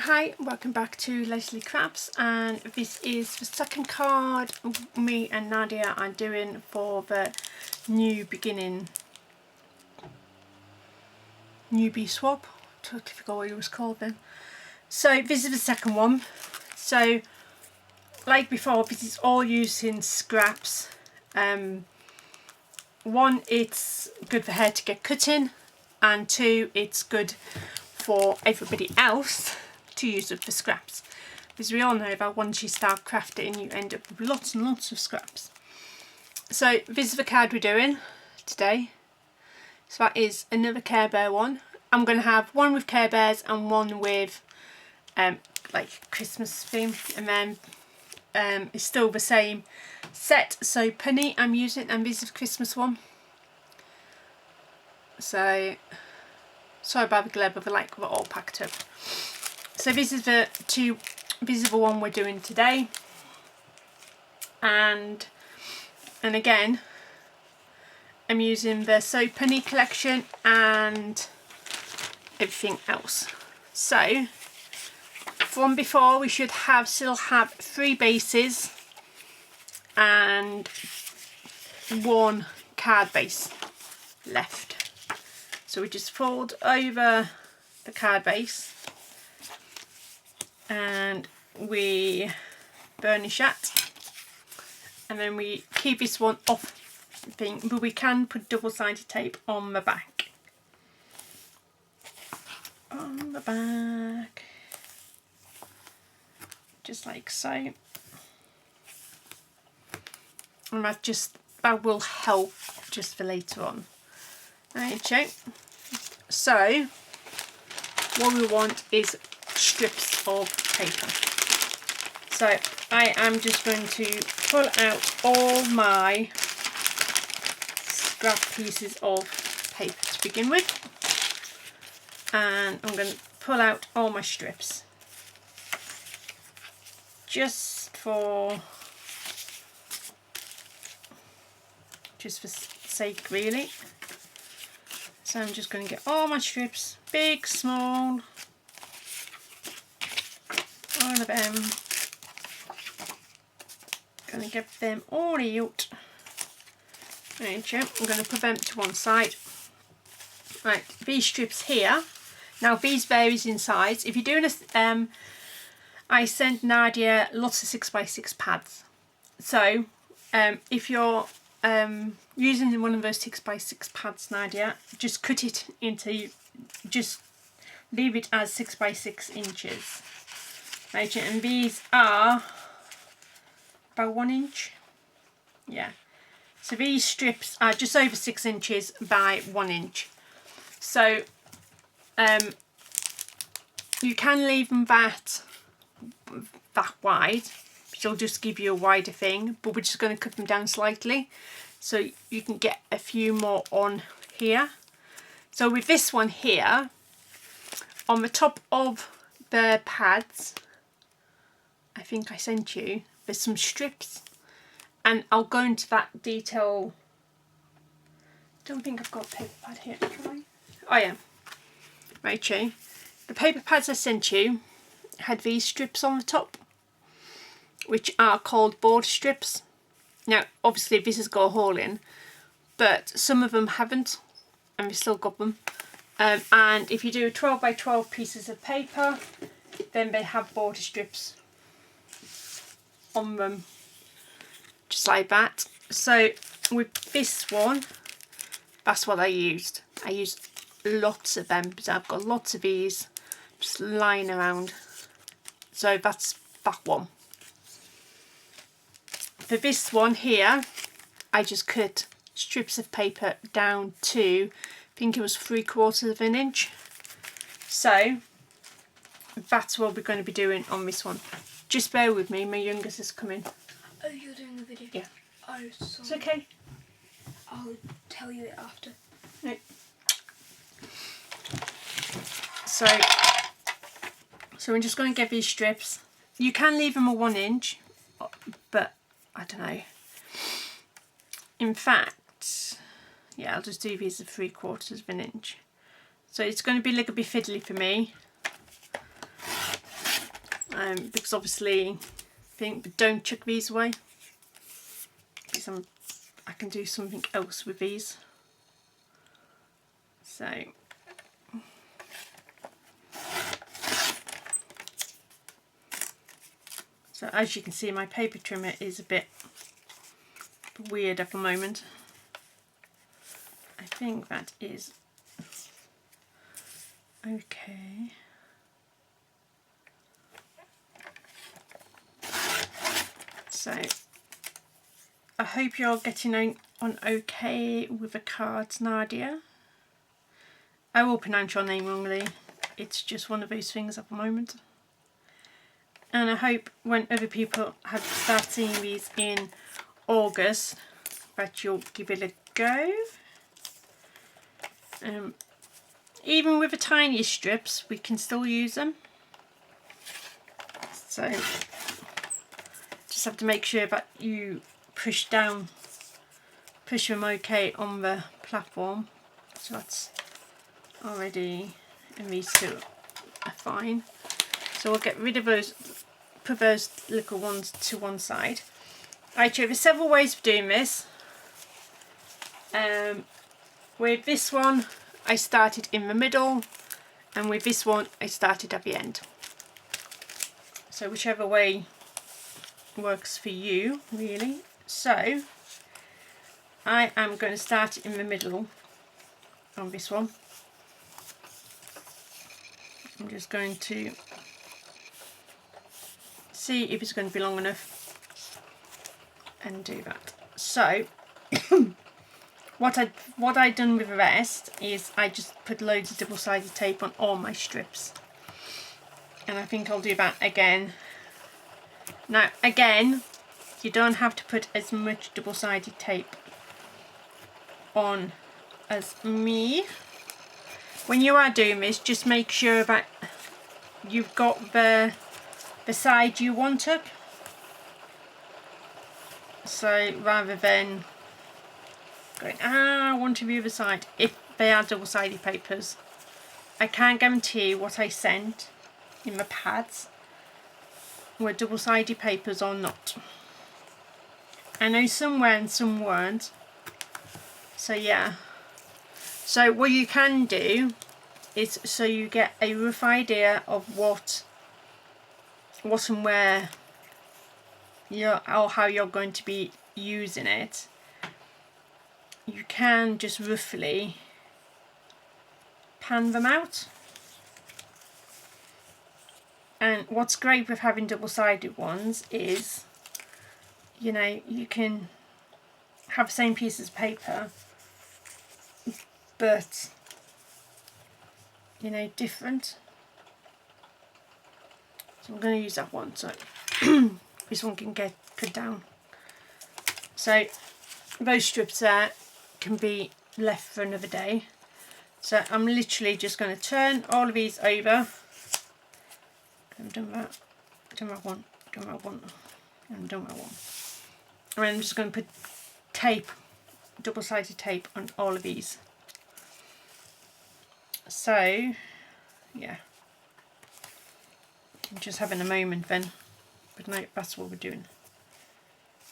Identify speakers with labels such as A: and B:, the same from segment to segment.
A: Hi, welcome back to Leslie Crafts, and this is the second card me and Nadia are doing for the newbie swap. Totally forgot what it was called then. So this is the second one. So like before, this is all using scraps. One, it's good for hair to get cut in, and two, it's good for everybody else to use it for scraps, because we all know that once you start crafting you end up with lots and lots of scraps. So this is the card we're doing today. So that is another Care Bear one. I'm going to have one with Care Bears and one with like Christmas theme, and then it's still the same set. So Penny I'm using, and this is the Christmas one. So sorry about the glare, but they're all packed up. So this is the one we're doing today, and again I'm using the So Penny collection and everything else. So from before, we should still have 3 bases and 1 card base left. So we just fold over the card base and we burnish that, and then we keep this one off thing, but we can put double-sided tape on the back. On the back, just like so, and that will help just for later on. Okay, so what we want is strips of paper. So I am just going to pull out all my scrap pieces of paper to begin with, and I'm going to pull out all my strips just for sake really. So I'm just going to get all my strips, big, small, all of them. Going to get them all out. Okay, I'm going to put them to one side. Right, these strips here. Now these varies in size. If you're doing a, I sent Nadia lots of 6x6 pads. So if you're using one of those 6x6 pads, Nadia, just cut it into, just leave it as 6x6 inches. Right, and these are about 1 inch. Yeah. So these strips are just over 6 inches by 1 inch. So you can leave them that wide. It'll just give you a wider thing, but we're just going to cut them down slightly so you can get a few more on here. So with this one here, on the top of the pads, I think I sent you, there's some strips, and I'll go into that detail. Don't think I've got a paper pad here, do I? Oh yeah, right, the paper pads I sent you had these strips on the top, which are called border strips. Now obviously this has got a hole in, but some of them haven't, and we've still got them. And if you do 12 by 12 pieces of paper, then they have border strips on them, just like that. So with this one, that's what I used. I used lots of them because I've got lots of these just lying around. So that's that one. For this one here, I just cut strips of paper down to, I think it was 3/4 of an inch. So that's what we're going to be doing on this one. Just bear with me, my youngest is coming.
B: Oh, you're doing the video?
A: Yeah.
B: Oh, sorry.
A: It's okay.
B: I'll tell you it after.
A: Right. So I'm just going to get these strips. You can leave them a 1 inch, but I don't know. In fact, yeah, I'll just do these at 3/4 of an inch. So it's going to be a little bit fiddly for me. because obviously but don't chuck these away, because I can do something else with these. So as you can see, my paper trimmer is a bit weird at the moment. I think that is okay. So I hope you're getting on okay with the cards, Nadia. I will pronounce your name wrongly. It's just one of those things at the moment. And I hope when other people have start seeing these in August that you'll give it a go. Even with the tiniest strips, we can still use them. So just have to make sure that you push them okay on the platform. So that's already, and these two are fine. So we'll get rid of those, put those little ones to one side. Actually, there's several ways of doing this. With this one, I started in the middle, and with this one, I started at the end. So whichever way works for you, really. So I am going to start in the middle on this one. I'm just going to see if it's going to be long enough and do that. So what I done with the rest is I just put loads of double-sided tape on all my strips, and I think I'll do that again. Now again, you don't have to put as much double-sided tape on as me. When you are doing this, just make sure that you've got the side you want up. So rather than going, I want to the other side, if they are double-sided papers, I can't guarantee what I sent in the pads were double-sided papers or not. I know some were and some weren't. So yeah. So what you can do is, so you get a rough idea of what and where or how you're going to be using it, you can just roughly pan them out. And what's great with having double-sided ones is, you know, you can have the same pieces of paper, but, you know, different. So I'm going to use that one, so this one can get cut down. So those strips there can be left for another day. So I'm literally just going to turn all of these over. I've done that, done that one, done that one, and done that one. And I'm just going to put tape, double-sided tape on all of these. So yeah, I'm just having a moment then, but no, that's what we're doing.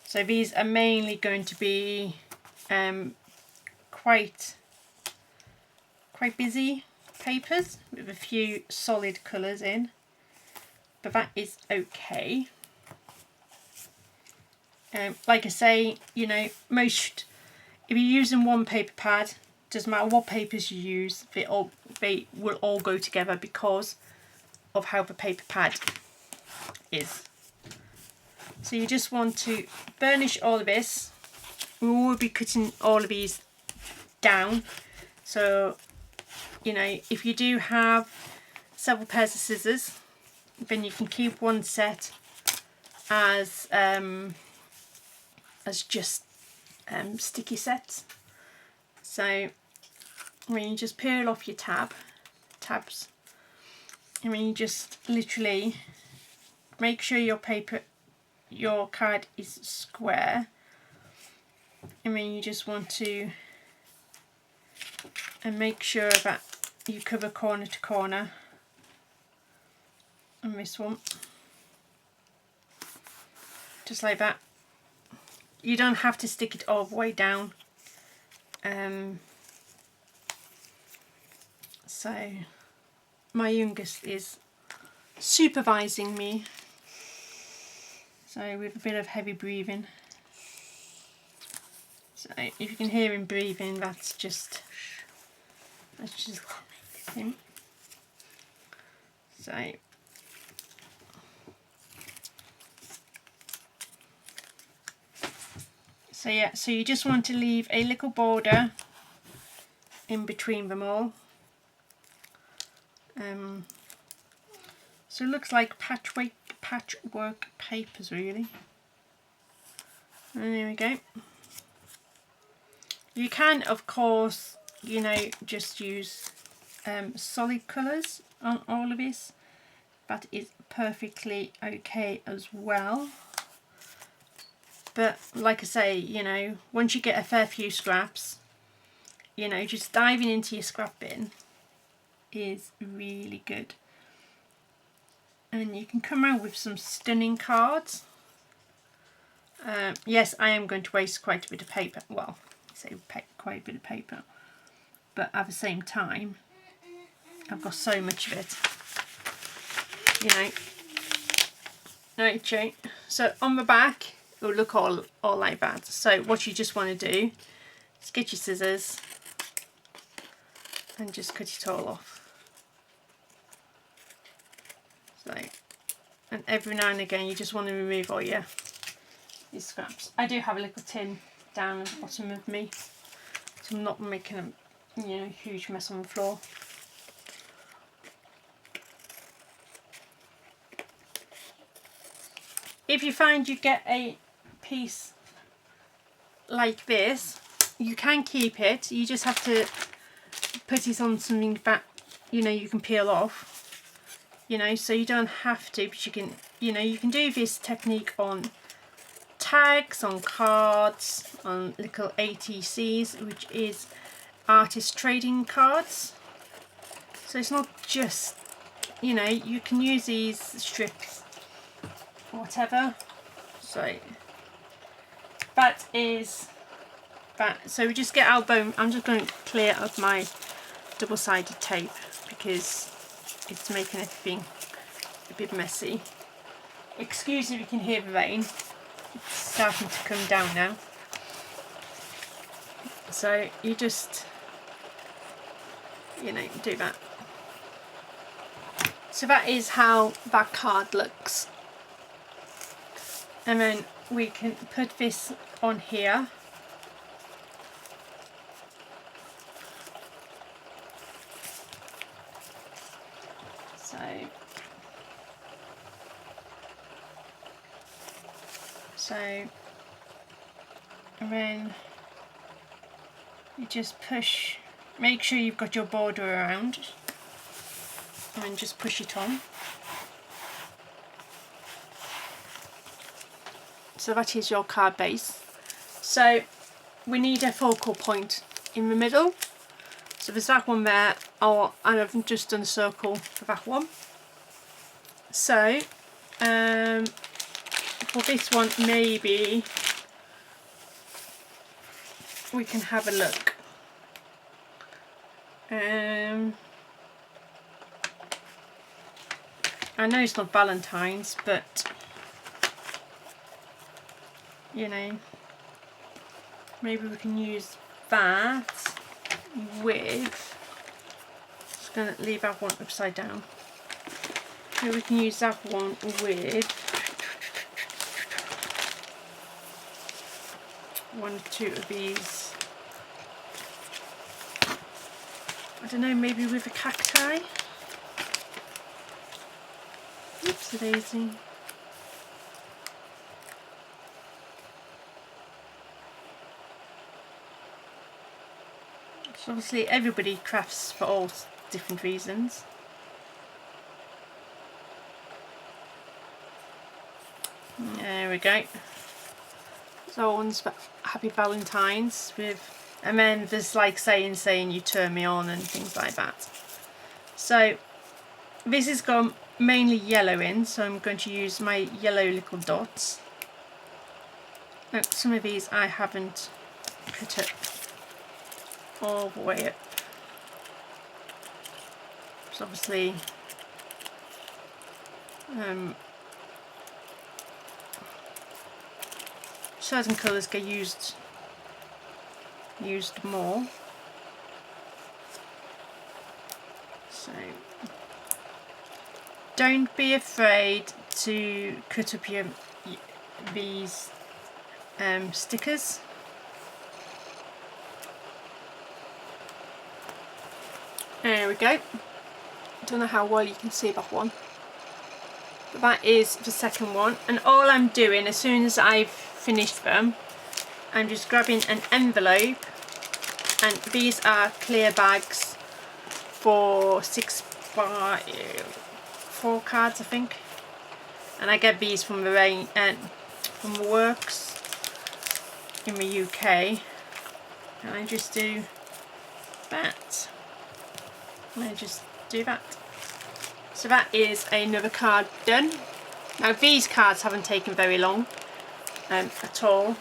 A: So these are mainly going to be quite busy papers with a few solid colours in, but that is okay. Like I say, you know, if you're using one paper pad, doesn't matter what papers you use, they will all go together because of how the paper pad is. So you just want to burnish all of this. We will be cutting all of these down, so you know, if you do have several pairs of scissors, then you can keep one set as just sticky sets. So when you just peel off your tabs, and then you just literally make sure your card is square, and then you just want to make sure that you cover corner to corner on this one. just like that. You don't have to stick it all the way down. So my youngest is supervising me, so with a bit of heavy breathing. So if you can hear him breathing, that's just him. So yeah, so you just want to leave a little border in between them all. So it looks like patchwork papers really. And there we go. You can, of course, you know, just use solid colours on all of this. That is perfectly okay as well. But like I say, you know, once you get a fair few scraps, you know, just diving into your scrap bin is really good. And you can come out with some stunning cards. Yes, I am going to waste quite a bit of paper. Well, I say quite a bit of paper. But at the same time, I've got so much of it. You know. Okay, so on the back, it will look all like that. So what you just want to do is get your scissors and just cut it all off. So, and every now and again you just want to remove all your scraps. I do have a little tin down at the bottom of me, so I'm not making a huge mess on the floor. If you find you get a piece like this, you can keep it. You just have to put it on something that you can peel off. So you don't have to, but you can. You can do this technique on tags, on cards, on little ATCs, which is artist trading cards. So it's not just, you can use these strips or whatever. So that is that. So we just get our bone. I'm just going to clear up my double-sided tape because it's making everything a bit messy. Excuse if you can hear the rain. It's starting to come down now. So you just, do that. So that is how that card looks. And then we can put this on here. So, and then you just push, make sure you've got your border around, and then just push it on. So that is your card base. So we need a focal point in the middle. So there's that one there, and I've just done a circle for that one. So for this one, maybe we can have a look. I know it's not Valentine's, but maybe we can use that with, just going to leave that one upside down. Maybe we can use that one with one or two of these. I don't know, maybe with a cacti. Oopsie daisy. So obviously everybody crafts for all different reasons. There we go. So one's Happy Valentine's with, and then there's like saying you turn me on and things like that. So this has got mainly yellow in, so I'm going to use my yellow little dots. Now, some of these I haven't cut it all the way up. So obviously certain colours get used more. So don't be afraid to cut up these stickers. There we go. Don't know how well you can see that one, but that is the second one. And all I'm doing, as soon as I've finished them, I'm just grabbing an envelope, and these are clear bags for 6x4 cards, I think. And I get these from the from the Works in the UK, and I just do that. I just do that. So that is another card done. Now these cards haven't taken very long at all,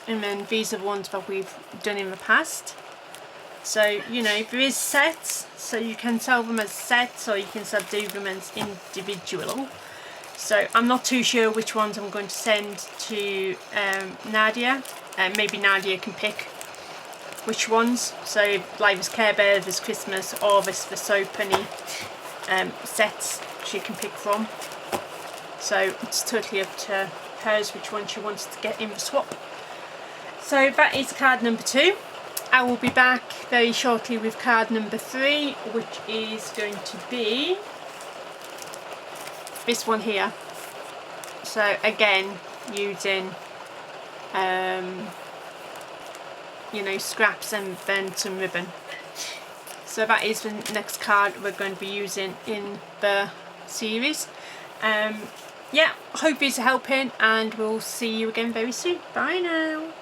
A: and then these are the ones that we've done in the past. So you know, there is sets, so you can sell them as sets or you can do them as individual. So I'm not too sure which ones I'm going to send to Nadia, and maybe Nadia can pick which ones. So like this Care Bear, this Christmas, or this the So Punny sets she can pick from. So it's totally up to hers which one she wants to get in the swap. So that is card number 2. I will be back very shortly with card number 3, which is going to be this one here. So again, using you know, scraps and then some ribbon. So that is the next card we're going to be using in the series. Yeah, hope these are helping, and we'll see you again very soon. Bye now.